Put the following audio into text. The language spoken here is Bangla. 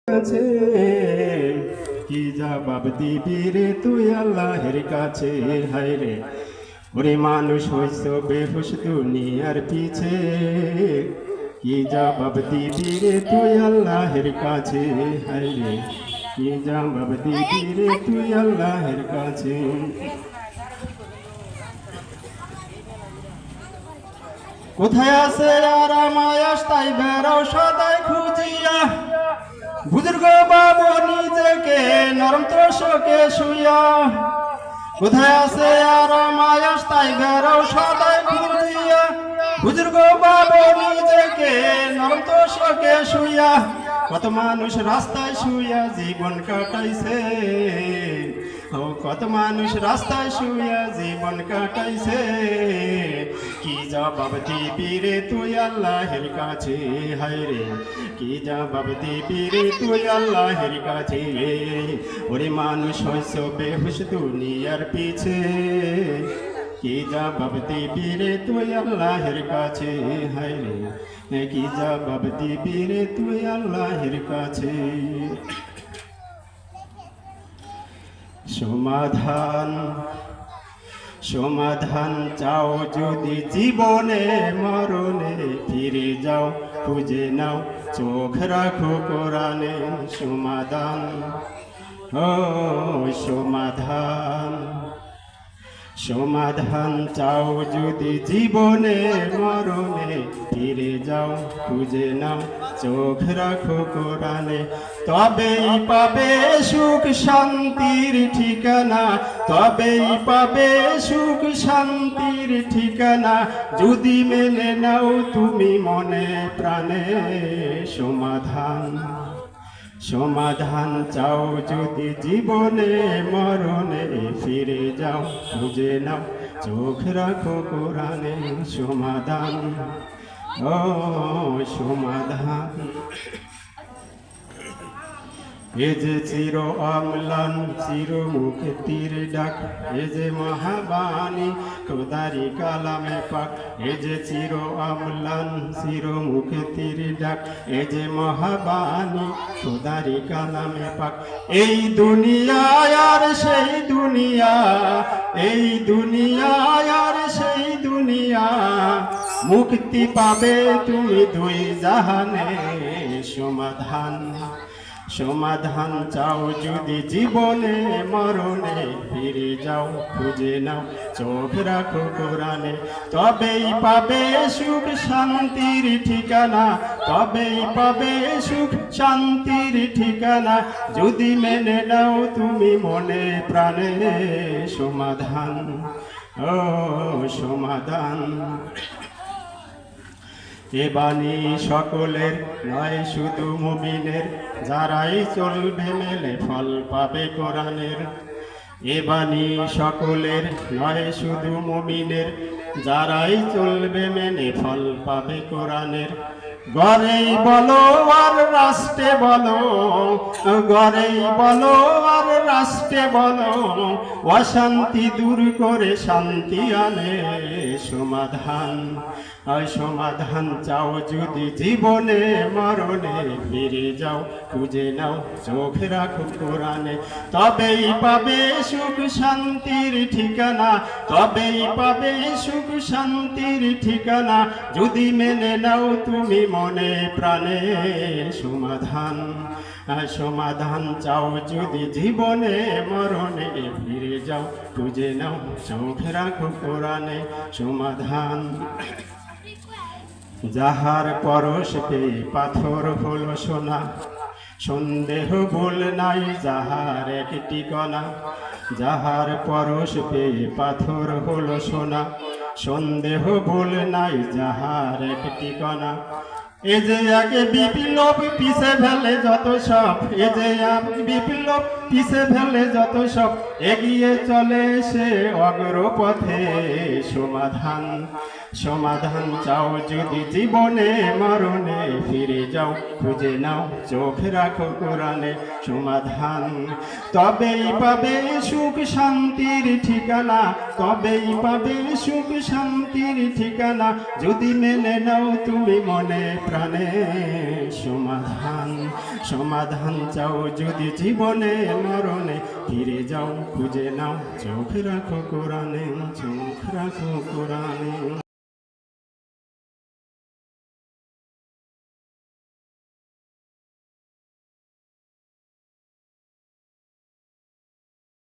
কাছে কি জবাব দিবি রে তুই আল্লাহর কাছে? হায় রে ওরে মানুষ হইছ বেহুশ দুনিয়ার পিছে, কি জবাব দিবি রে তুই আল্লাহর কাছে? হায় রে কি জবাব দিবি রে তুই আল্লাহর কাছে? কোথায় আছে আর আমায়াস তাই বেড়াও সদাই খুঁজিয়া, বুজুর্গ বাবু নিজেকে নরম তোষকে শুইয়া। কোথায় আছে আর আমায়াস তাই বেড়াও সদাই খুঁজিয়া, বুজুর্গ বাবু নিজেকে নরম তোষকে শুইয়া। কত মানুষ রাস্তায় শুইয়া জীবন কাটাইছে, ও কত মানুষ রাস্তায় শুইয়া জীবন কাটাইছে, কি জবাব দিবি রে তুই আল্লাহর কাছে? হায় রে কি জবাব দিবি রে তুই আল্লাহর কাছে? ওরে মানুষ হইছ বেহুশ দুনিয়ার পিছে, কি জবাব দিবি রে তুই আল্লাহর কাছে? হায় রে কি জবাব দিবি রে তুই আল্লাহর কাছে? সমাধান সমাধান চাও যদি জীবনে মরণে, ফিরে যাও খুঁজে নাও চোখ রাখো কোরআনে। সমাধান ও সমাধান সমাধান চাও যদি জীবনে মরণে, ফিরে যাও খুঁজে নাও চোখ রাখো কোরআনে। তবেই পাবে সুখ শান্তির ঠিকানা, তবেই পাবে সুখ শান্তির ঠিকানা, যদি মেনে নাও তুমি মনে প্রাণে। সমাধান সমাধান চাও যদি জীবনে মরণে, ফিরে যাও খুঁজে নাও চোখ রাখো কোরআনে। সমাধান ও সমাধান এ যে চির অম্লান চির মুক্তির ডাক, এ যে মহাবাণী খোদারি কালামে পাক। এ যে চির অম্লান চির মুক্তির ডাক, এ যে মহাবাণী খোদারি কালামে পাক। এই দুনিয়া আর সেই দুনিয়া, এই দুনিয়া আর সেই দুনিয়া, মুক্তি পাবে তুমি দুই জাহানে। সমাধান সমাধান চাও যদি জীবনে মরণে, ফিরে যাও খুঁজে নাও চোখ রাখো কোরআনে। তবেই পাবে সুখ শান্তির ঠিকানা, তবেই পাবে সুখ শান্তির ঠিকানা, যদি মেনে নাও তুমি মনে প্রাণে। সমাধান ও সমাধান এ বাণী সকলের নয় শুধু মুমিনের, যারাই চলবে মেলে ফল পাবে কোরআনের। এ বাণী সকলের নয় শুধু মুমিনের, যারাই চলবে মেনে ফল পাবে কোরআনের। গড়েই বলো আর রাষ্ট্রে বলো, গড়েই বলো আর রাষ্ট্রে বলো, অশান্তি দূর করে শান্তি আনে। সমাধান সমাধান চাও যদি জীবনে মরণে, ফিরে যাও খুঁজে নাও চোখ রাখো কোরআনে। তবেই পাবে সুখ শান্তির ঠিকানা, তবেই পাবে সুখ শান্তির ঠিকানা, যদি মেনে নাও তুমি মনে প্রাণে। সমাধান সমাধান চাও যদি জীবনে মরণে, ফিরে যাও খুঁজে নাও চোখ রাখো কোরআনে। সমাধান যাহার পরশ পেয়ে পাথর হলো সোনা, সন্দেহ ভুল নাই যাহার একটি কণা। যাহার পরশ পেয়ে পাথর হলো সোনা, সন্দেহ ভুল নাই যাহার একটি কণা। এ যে আগে বিপ্লব পিছে ফেলে যত সব, এ যে বিপ্লব পিছে ফেলে যত সব, এগিয়ে চলে সে অগ্রপথে। সমাধান সমাধান চাও যদি জীবনে মরণে, ফিরে যাও খুঁজে নাও চোখ রাখো কোরআনে। সমাধান তবেই পাবে সুখ শান্তির ঠিকানা, তবেই পাবে সুখ শান্তির ঠিকানা, যদি মেনে নাও তুমি মনে প্রাণে। সমাধান। সমাধান চাও যদি জীবনে মরণে, ফিরে যাও খুঁজে নাও, চোখ রাখো কোরআনে, চোখ রাখো কোরআনে।